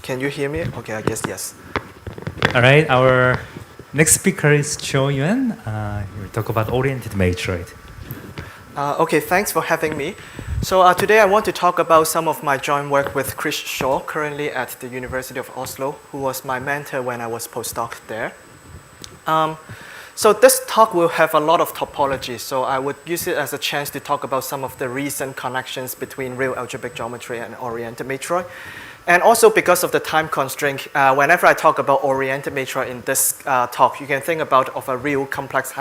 Can you hear me? Okay, I guess yes. All right, our next speaker is Ho Yuen. He will talk about oriented matroid. Okay, thanks for having me. So today I want to talk about some of my joint work with Chris Shaw, currently at the University of Oslo, who was my mentor when I was postdoc there. So this talk will have a lot of topology, so I would use it as a chance to talk about some of the recent connections between real algebraic geometry and oriented matroid. And also because of the time constraint, whenever I talk about oriented matroid in this talk, you can think about of a real complex,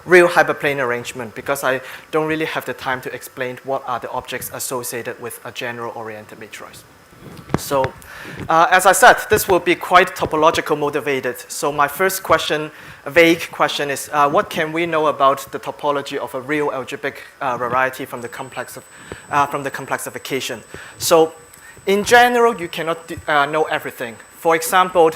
real hyperplane arrangement, because I don't really have the time to explain what are the objects associated with a general oriented matroid. So as I said, this will be quite topological motivated. So my first question, a vague question, is what can we know about the topology of a real algebraic variety from the complexification? So in general, you cannot know everything. For example,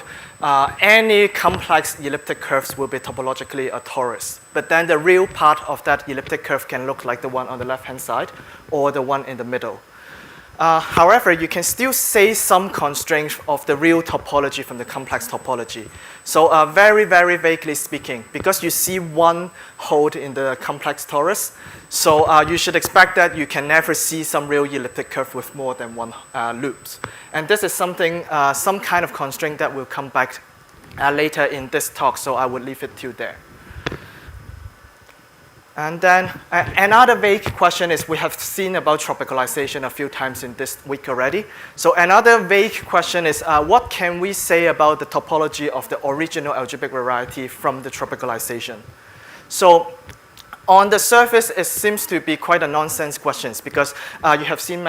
any complex elliptic curves will be topologically a torus. But then the real part of that elliptic curve can look like the one on the left-hand side or the one in the middle. However, you can still say some constraints of the real topology from the complex topology. So very, very vaguely speaking, because you see one hold in the complex torus, so you should expect that you can never see some real elliptic curve with more than one loops. And this is something, some kind of constraint that will come back later in this talk, so I would leave it till there. And then another vague question is, we have seen about tropicalization a few times in this week already. So another vague question is, what can we say about the topology of the original algebraic variety from the tropicalization? So on the surface, it seems to be quite a nonsense question, because you have seen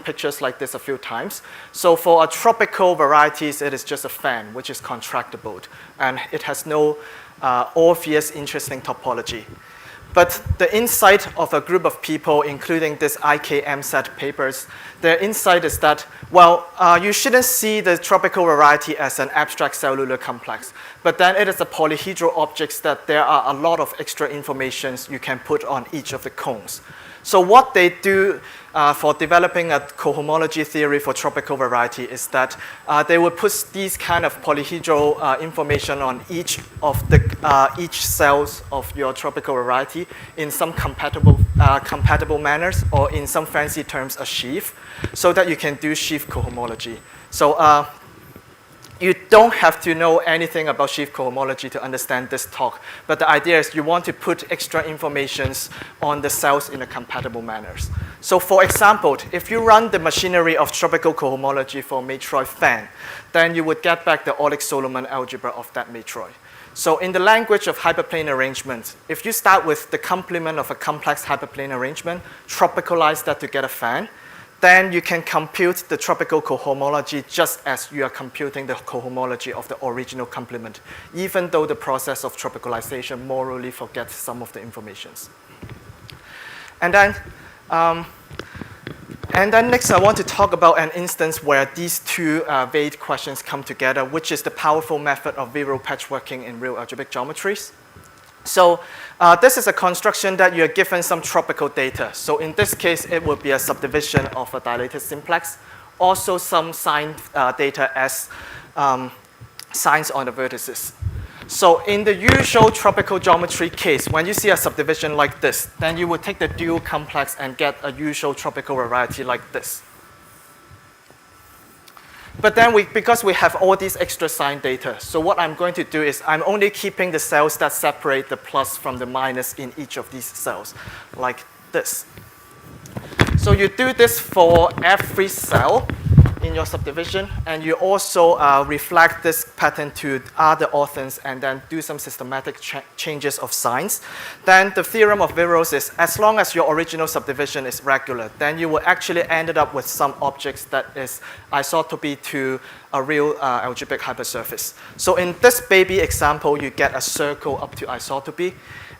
pictures like this a few times. So for a tropical varieties, it is just a fan, which is contractible, and it has no obvious interesting topology. But the insight of a group of people, including this IKM-set papers, their insight is that, well, you shouldn't see the tropical variety as an abstract cellular complex, but then it is a polyhedral object that there are a lot of extra informations you can put on each of the cones. So what they do for developing a cohomology theory for tropical variety is that they will put these kind of polyhedral information on each of the each cells of your tropical variety in some compatible manners, or in some fancy terms, a sheaf, so that you can do sheaf cohomology. So you don't have to know anything about sheaf cohomology to understand this talk, but the idea is you want to put extra informations on the cells in a compatible manners. So for example, if you run the machinery of tropical cohomology for matroid fan, then you would get back the Aulick-Solomon algebra of that matroid. So in the language of hyperplane arrangement, if you start with the complement of a complex hyperplane arrangement, tropicalize that to get a fan, then you can compute the tropical cohomology just as you are computing the cohomology of the original complement, even though the process of tropicalization morally forgets some of the informations. And then next I want to talk about an instance where these two vague questions come together, which is the powerful method of viral patchworking in real algebraic geometries. So this is a construction that you're given some tropical data. So in this case, it would be a subdivision of a dilated simplex. Also some signed data as signs on the vertices. So in the usual tropical geometry case, when you see a subdivision like this, then you would take the dual complex and get a usual tropical variety like this. But then because we have all these extra sign data, so what I'm going to do is I'm only keeping the cells that separate the plus from the minus in each of these cells, like this. So you do this for every cell in your subdivision, and you also reflect this pattern to other orthons and then do some systematic changes of signs. Then the theorem of Virals is, as long as your original subdivision is regular, then you will actually end up with some objects that is isotopy to a real algebraic hypersurface. So in this baby example, you get a circle up to isotopy.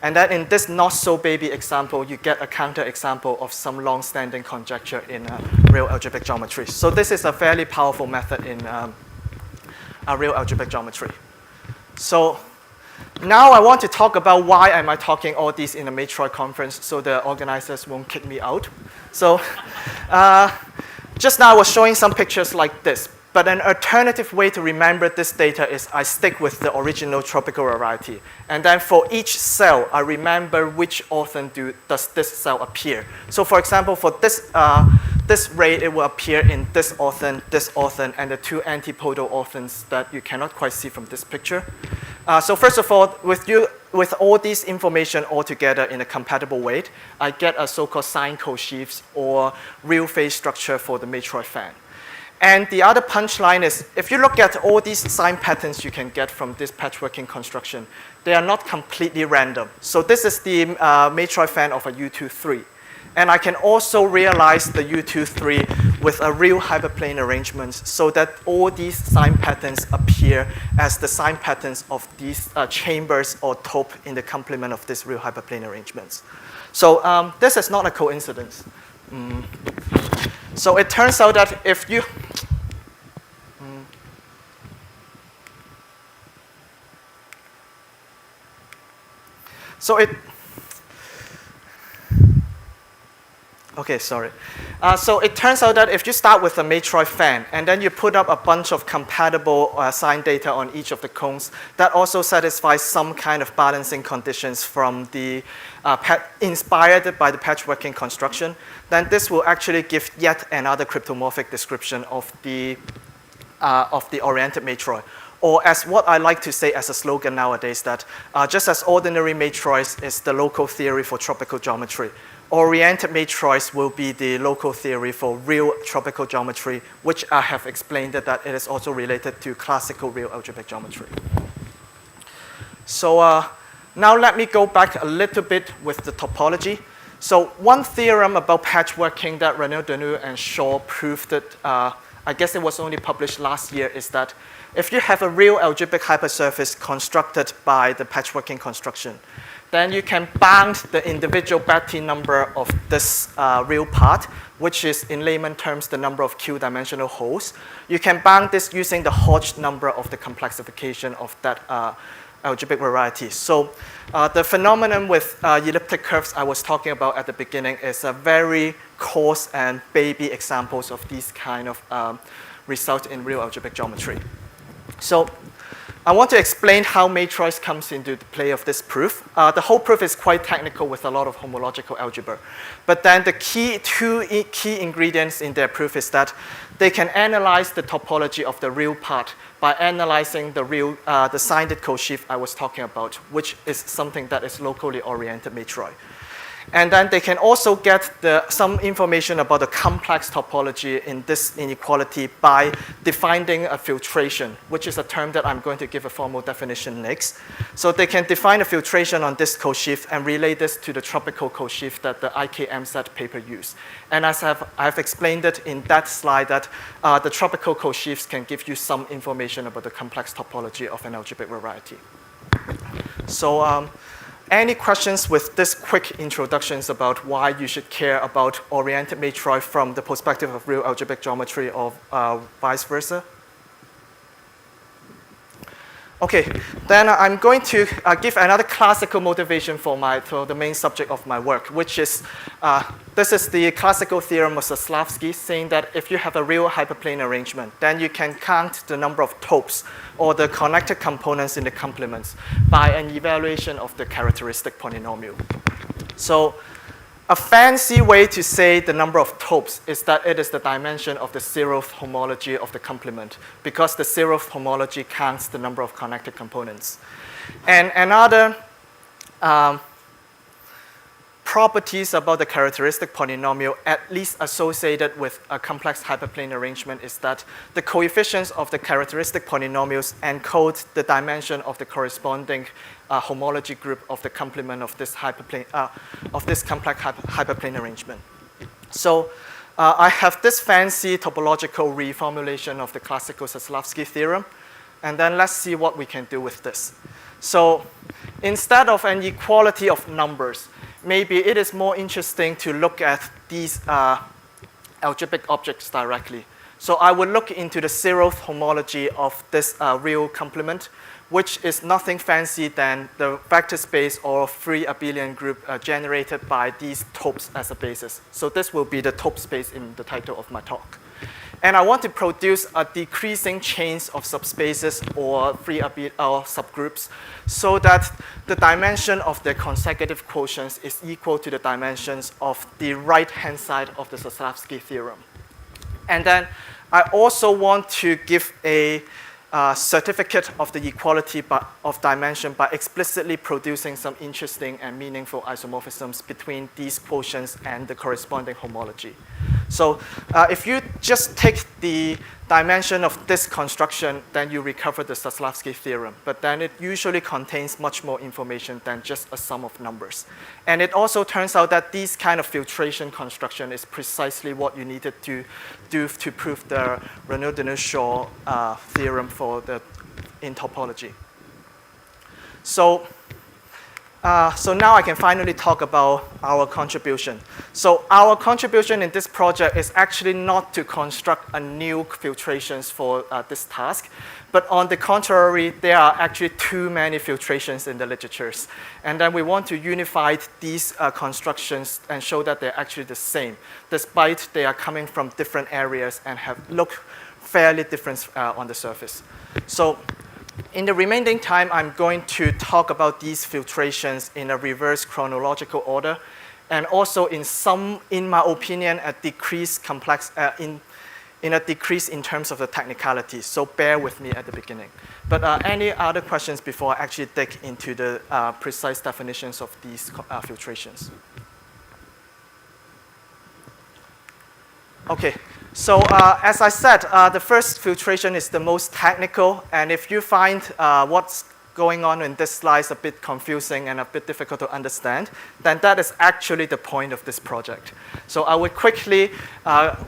And then in this not-so-baby example, you get a counterexample of some long-standing conjecture in real algebraic geometry. So this is a fairly powerful method in real algebraic geometry. So now I want to talk about why am I talking all these in a Matroid conference so the organizers won't kick me out. So just now I was showing some pictures like this. But an alternative way to remember this data is I stick with the original tropical variety. And then for each cell, I remember which orthon does this cell appear. So for example, for this rate, it will appear in this orthon, and the two antipodal orthons that you cannot quite see from this picture. So first of all, with all these information all together in a compatible weight, I get a so-called sign co-sheaves or real phase structure for the matroid fan. And the other punchline is, if you look at all these sign patterns you can get from this patchworking construction, they are not completely random. So this is the matroid fan of a U23. And I can also realize the U23 with a real hyperplane arrangement so that all these sign patterns appear as the sign patterns of these chambers or tope in the complement of these real hyperplane arrangements. So this is not a coincidence. So it turns out that if you So it turns out that if you start with a matroid fan and then you put up a bunch of compatible sign data on each of the cones, that also satisfies some kind of balancing conditions from the inspired by the patchworking construction, then this will actually give yet another cryptomorphic description of the oriented matroid. Or as what I like to say as a slogan nowadays, that just as ordinary matroids is the local theory for tropical geometry, oriented matroids will be the local theory for real tropical geometry, which I have explained that it is also related to classical real algebraic geometry. So now let me go back a little bit with the topology. So one theorem about patchworking that Renaud Deneux and Shaw proved that, I guess it was only published last year, is that if you have a real algebraic hypersurface constructed by the patchworking construction, then you can bound the individual Betti number of this real part, which is in layman terms the number of Q-dimensional holes. You can bound this using the Hodge number of the complexification of that algebraic variety. So the phenomenon with elliptic curves I was talking about at the beginning is a very coarse and baby examples of these kind of results in real algebraic geometry. So I want to explain how matroids comes into the play of this proof. The whole proof is quite technical with a lot of homological algebra. But then the two key ingredients in their proof is that they can analyze the topology of the real part by analyzing the signed co-sheaf I was talking about, which is something that is locally oriented matroid. And then they can also get some information about the complex topology in this inequality by defining a filtration, which is a term that I'm going to give a formal definition next. So they can define a filtration on this co-sheaf and relate this to the tropical co-sheaf that the IKMZ paper used. And as I've explained it in that slide, that the tropical co-sheafs can give you some information about the complex topology of an algebraic variety. So any questions with this quick introductions about why you should care about oriented matroid from the perspective of real algebraic geometry or vice versa? Okay, then I'm going to give another classical motivation for the main subject of my work, which is, this is the classical theorem of Zaslavsky, saying that if you have a real hyperplane arrangement, then you can count the number of topes or the connected components in the complements by an evaluation of the characteristic polynomial. So a fancy way to say the number of topes is that it is the dimension of the zeroth homology of the complement, because the zeroth homology counts the number of connected components. And another properties about the characteristic polynomial, at least associated with a complex hyperplane arrangement, is that the coefficients of the characteristic polynomials encode the dimension of the corresponding homology group of the complement of this hyperplane of this complex hyperplane arrangement. So I have this fancy topological reformulation of the classical Zaslavsky theorem, and then let's see what we can do with this. So instead of an equality of numbers, maybe it is more interesting to look at these algebraic objects directly. So I will look into the zeroth homology of this real complement, which is nothing fancy than the vector space or free abelian group generated by these topes as a basis. So this will be the tope space in the title of my talk. And I want to produce a decreasing chains of subspaces or free or subgroups so that the dimension of the consecutive quotients is equal to the dimensions of the right-hand side of the Saslavsky theorem. And then I also want to give a certificate of the equality of dimension by explicitly producing some interesting and meaningful isomorphisms between these quotients and the corresponding homology. So if you just take the dimension of this construction, then you recover the Saslavsky theorem. But then it usually contains much more information than just a sum of numbers. And it also turns out that this kind of filtration construction is precisely what you needed to do to prove the Renaud-Deneuve-Shaw theorem in topology. So now I can finally talk about our contribution. So our contribution in this project is actually not to construct a new filtrations for this task, but on the contrary, there are actually too many filtrations in the literatures. And then we want to unify these constructions and show that they're actually the same, despite they are coming from different areas and look fairly different on the surface. So in the remaining time, I'm going to talk about these filtrations in a reverse chronological order, and also in my opinion, a decrease in a decrease in terms of the technicality. So bear with me at the beginning. But any other questions before I actually dig into the precise definitions of these filtrations? Okay. So as I said, the first filtration is the most technical, and if you find what's going on in this slide a bit confusing and a bit difficult to understand, then that is actually the point of this project. So I would quickly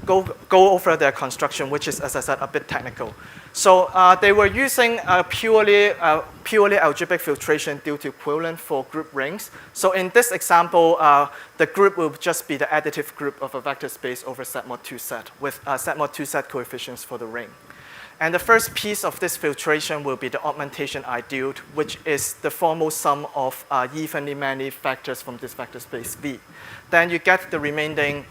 go over their construction, which is, as I said, a bit technical. So they were using purely algebraic filtration due to equivalent for group rings. So in this example, the group will just be the additive group of a vector space over set mod 2 set with set mod 2 set coefficients for the ring. And the first piece of this filtration will be the augmentation ideal, which is the formal sum of evenly many vectors from this vector space V. Then you get the remaining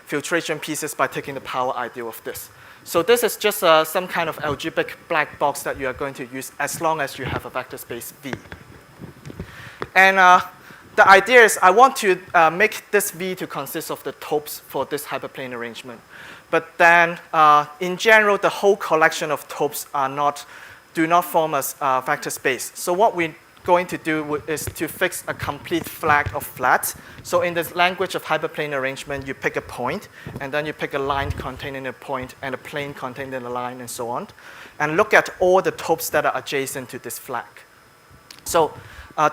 filtration pieces by taking the power ideal of this. So this is just some kind of algebraic black box that you are going to use as long as you have a vector space V. And the idea is I want to make this V to consist of the topes for this hyperplane arrangement. But then, in general, the whole collection of topes do not form a vector space. So what we're going to do is to fix a complete flag of flats. So in the language of hyperplane arrangement, you pick a point, and then you pick a line containing a point, and a plane containing a line, and so on. And look at all the topes that are adjacent to this flag. So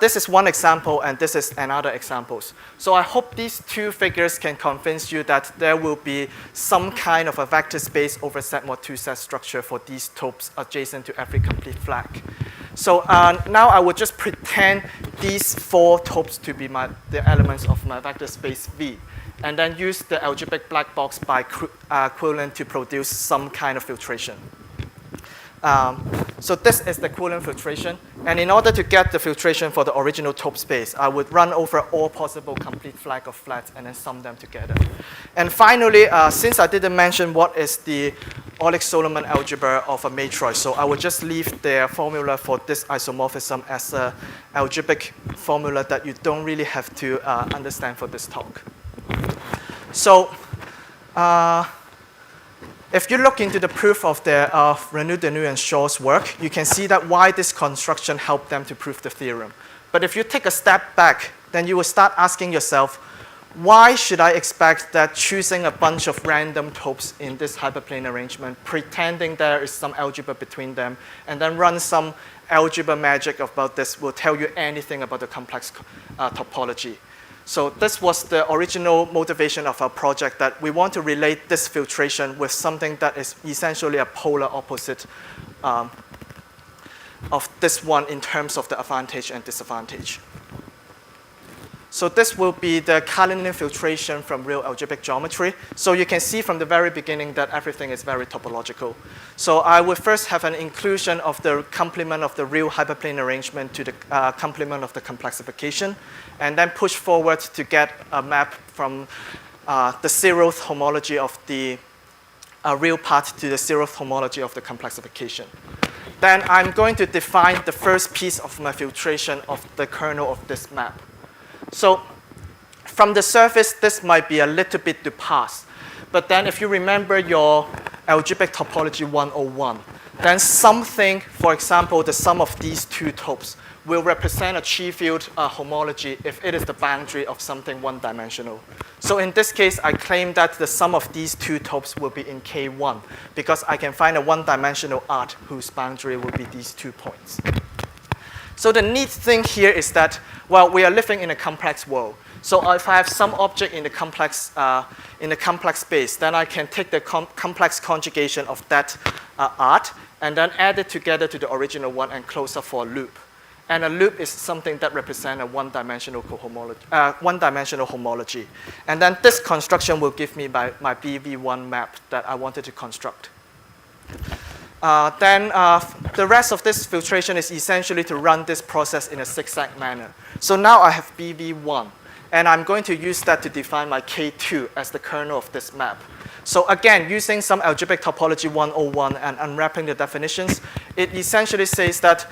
this is one example, and this is another example. So I hope these two figures can convince you that there will be some kind of a vector space over set mod 2 set structure for these topes adjacent to every complete flag. So now I will just pretend these four topes to be the elements of my vector space V, and then use the algebraic black box by equivalent to produce some kind of filtration. So this is the equivalent filtration. And in order to get the filtration for the original top space, I would run over all possible complete flag of flats and then sum them together. And finally, since I didn't mention what is the Euler-Solomon algebra of a matroid, so I will just leave the formula for this isomorphism as an algebraic formula that you don't really have to understand for this talk. So if you look into the proof of Renaud-Deneuve and Shaw's work, you can see that why this construction helped them to prove the theorem. But if you take a step back, then you will start asking yourself, why should I expect that choosing a bunch of random topes in this hyperplane arrangement, pretending there is some algebra between them, and then run some algebra magic about this will tell you anything about the complex topology? So this was the original motivation of our project, that we want to relate this filtration with something that is essentially a polar opposite of this one in terms of the advantage and disadvantage. So this will be the Kalinin filtration from real algebraic geometry. So you can see from the very beginning that everything is very topological. So I will first have an inclusion of the complement of the real hyperplane arrangement to the complement of the complexification, and then push forward to get a map from the zeroth homology of the real part to the zeroth homology of the complexification. Then I'm going to define the first piece of my filtration of the kernel of this map. So from the surface, this might be a little bit to pass. But then if you remember your algebraic topology 101, then something, for example, the sum of these two topes will represent a chi-field homology if it is the boundary of something one-dimensional. So in this case, I claim that the sum of these two topes will be in K1 because I can find a one-dimensional art whose boundary will be these 2 points. So the neat thing here is that, well, we are living in a complex world. So if I have some object in the complex space, then I can take the complex conjugation of that art and then add it together to the original one and close up for a loop. And a loop is something that represents a one-dimensional homology. And then this construction will give me my BV1 map that I wanted to construct. The rest of this filtration is essentially to run this process in a zigzag manner. So now I have BV1, and I'm going to use that to define my K2 as the kernel of this map. So again, using some algebraic topology 101 and unwrapping the definitions, it essentially says that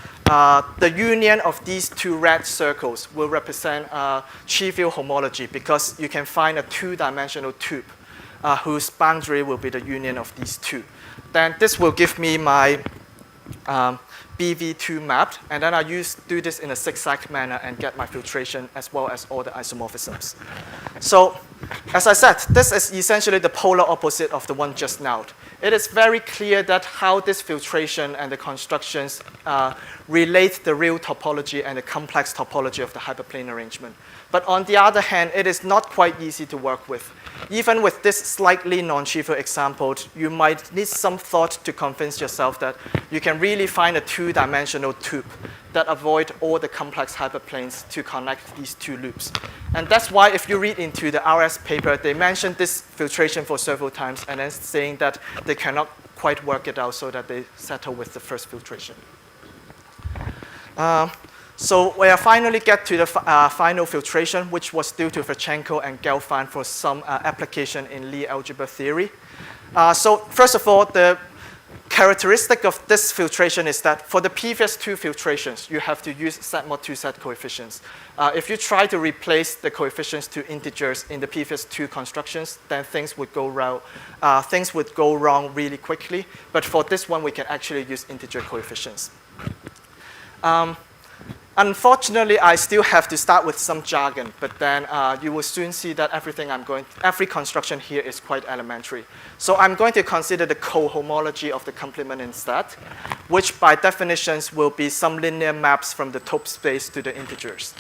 the union of these two red circles will represent chi-field homology because you can find a two-dimensional tube whose boundary will be the union of these two. Then this will give me my BV2 mapped, and then I do this in a zigzag manner and get my filtration as well as all the isomorphisms. So, as I said, this is essentially the polar opposite of the one just now. It is very clear that how this filtration and the constructions relate the real topology and the complex topology of the hyperplane arrangement. But on the other hand, it is not quite easy to work with. Even with this slightly non-trivial example, you might need some thought to convince yourself that you can really find a two-dimensional tube that avoid all the complex hyperplanes to connect these two loops. And that's why if you read into the RS paper, they mention this filtration for several times and then saying that they cannot quite work it out so that they settle with the first filtration. So we finally get to the final filtration, which was due to Filtrations and Gelfand for some application in Lie algebra theory. So first of all, the characteristic of this filtration is that for the previous two filtrations, you have to use Z mod 2 Z coefficients. If you try to replace the coefficients to integers in the previous two constructions, then things would go wrong really quickly. But for this one, we can actually use integer coefficients. Unfortunately, I still have to start with some jargon, but then you will soon see that every construction here is quite elementary. So I'm going to consider the cohomology of the complement instead, which by definitions will be some linear maps from the tope space to the integers.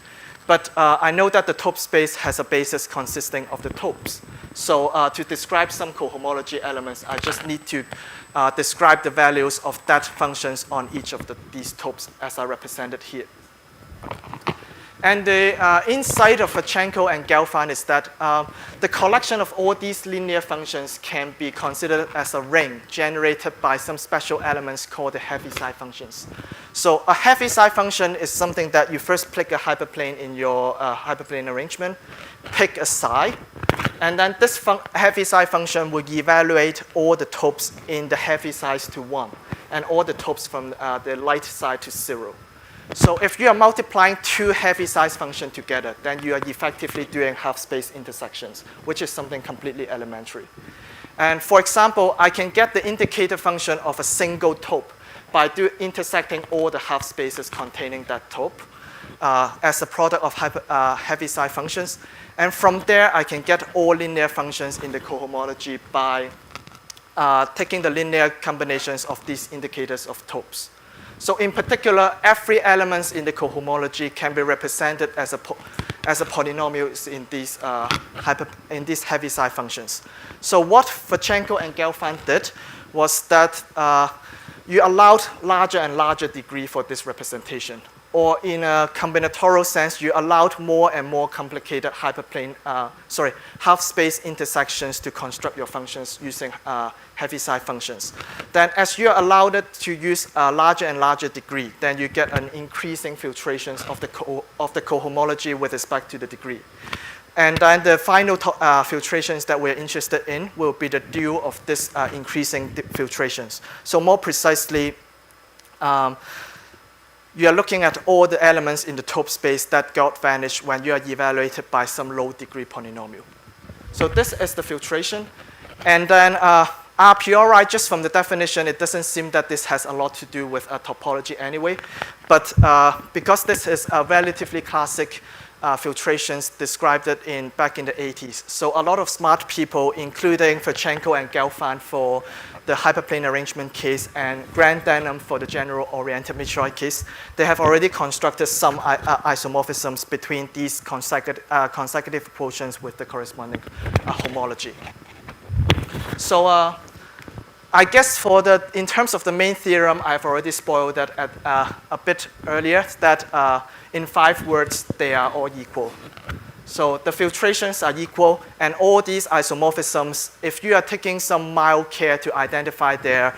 But I know that the tope space has a basis consisting of the topes. So to describe some cohomology elements, I just need to describe the values of that functions on each of these topes as are represented here. And the insight of Filtrations and Gelfand is that the collection of all these linear functions can be considered as a ring generated by some special elements called the Heaviside functions. So a Heaviside function is something that you first pick a hyperplane in your hyperplane arrangement, pick a psi, and then this Heaviside function will evaluate all the topes in the Heavisides to 1, and all the topes from the light side to 0. So if you are multiplying two Heaviside functions together, then you are effectively doing half-space intersections, which is something completely elementary. And for example, I can get the indicator function of a single tope by intersecting all the half-spaces containing that tope as a product of Heaviside functions. And from there, I can get all linear functions in the cohomology by taking the linear combinations of these indicators of topes. So in particular, every element in the cohomology can be represented as a polynomial in these Heaviside functions. So what Filtrations and Gelfand did was that you allowed larger and larger degree for this representation. Or in a combinatorial sense, you allowed more and more complicated half-space intersections to construct your functions using Heaviside functions. Then as you are allowed it to use a larger and larger degree, then you get an increasing filtrations of the cohomology with respect to the degree. And then the final filtrations that we're interested in will be the due of this increasing filtrations. So more precisely, you are looking at all the elements in the tope space that got vanished when you are evaluated by some low degree polynomial. So this is the filtration. And then a priori, just from the definition, it doesn't seem that this has a lot to do with topology anyway. But because this is a relatively classic filtrations described it back in the 80s. So a lot of smart people, including Filtrations and Gelfand for the hyperplane arrangement case and Grant Denham for the general oriented matroid case, they have already constructed some isomorphisms between these consecutive portions with the corresponding homology. So I guess in terms of the main theorem, I've already spoiled that a bit earlier, that in 5 words, they are all equal. So the filtrations are equal, and all these isomorphisms, if you are taking some mild care to identify their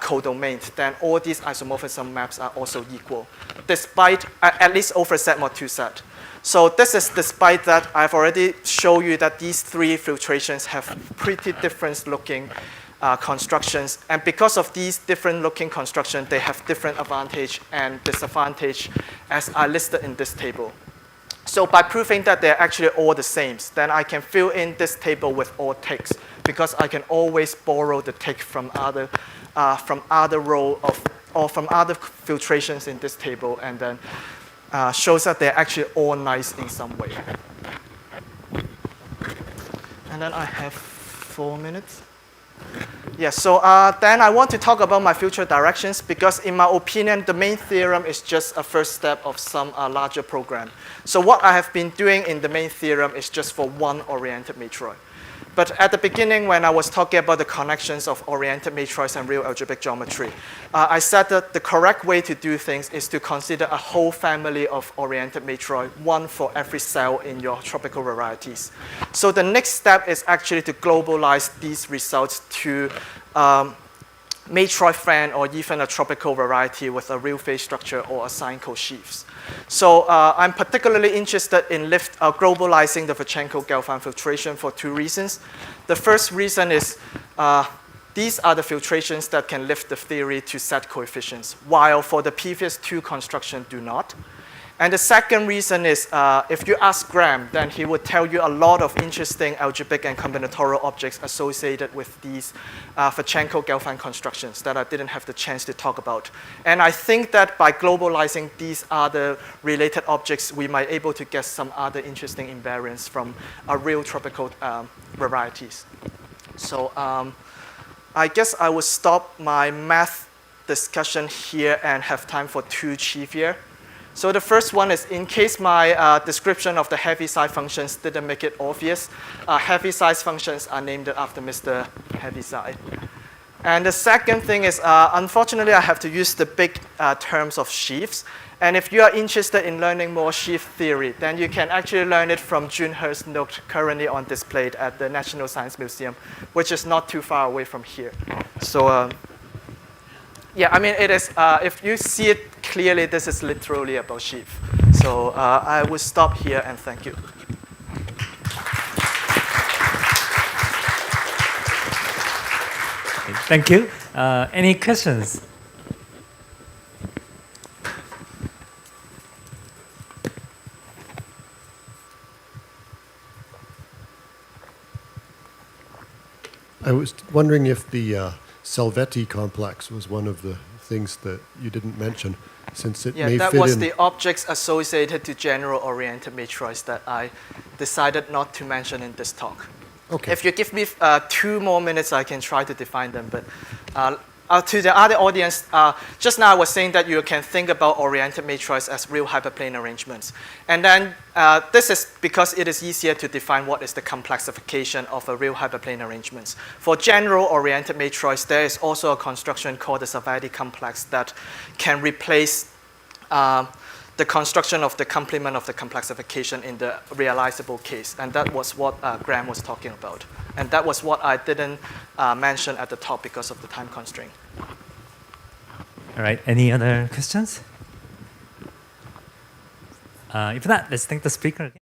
codomains, then all these isomorphism maps are also equal, despite, at least over Z mod 2 set. So this is despite that I've already shown you that these 3 filtrations have pretty different looking constructions. And because of these different looking constructions, they have different advantage and disadvantage as I listed in this table. So by proving that they're actually all the same, then I can fill in this table with all ticks, because I can always borrow the tick from other row or from other filtrations in this table, and then shows that they're actually all nice in some way. And then I have 4 minutes. Yes, so then I want to talk about my future directions, because in my opinion, the main theorem is just a first step of some larger program. So what I have been doing in the main theorem is just for one oriented matroid. But at the beginning, when I was talking about the connections of oriented matroids and real algebraic geometry, I said that the correct way to do things is to consider a whole family of oriented matroid, one for every cell in your tropical varieties. So the next step is actually to globalize these results to matroid fan or even a tropical variety with a real phase structure or a sign co-sheaves. So I'm particularly interested in globalizing the Filtrations-Gelfand filtration for 2 reasons. The first reason is these are the filtrations that can lift the theory to set coefficients, while for the previous 2 constructions do not. And the second reason is if you ask Graham, then he would tell you a lot of interesting algebraic and combinatorial objects associated with these Filtrations-Gelfand constructions that I didn't have the chance to talk about. And I think that by globalizing these other related objects, we might be able to get some other interesting invariants from real tropical varieties. So I guess I will stop my math discussion here and have time for 2 chief here. So the first one is, in case my description of the Heaviside functions didn't make it obvious, Heaviside functions are named after Mr. Heaviside. And the second thing is, unfortunately, I have to use the big terms of sheaves. And if you are interested in learning more sheaf theory, then you can actually learn it from Jun He's note currently on display at the National Science Museum, which is not too far away from here. So yeah, I mean, it is, if you see it clearly, this is literally about sheaf. So I will stop here and thank you. Thank you. Any questions? I was wondering if the Salvetti complex was one of the things that you didn't mention, since it may fit in. Yeah, that was the objects associated to general-oriented matroids that I decided not to mention in this talk. Okay. If you give me 2 more minutes, I can try to define them. But to the other audience, just now I was saying that you can think about oriented matroids as real hyperplane arrangements. And then this is because it is easier to define what is the complexification of a real hyperplane arrangements. For general oriented matroids, there is also a construction called the Salvetti complex that can replace the construction of the complement of the complexification in the realizable case. And that was what Graham was talking about. And that was what I didn't mention at the top because of the time constraint. All right, any other questions? If not, let's thank the speaker again.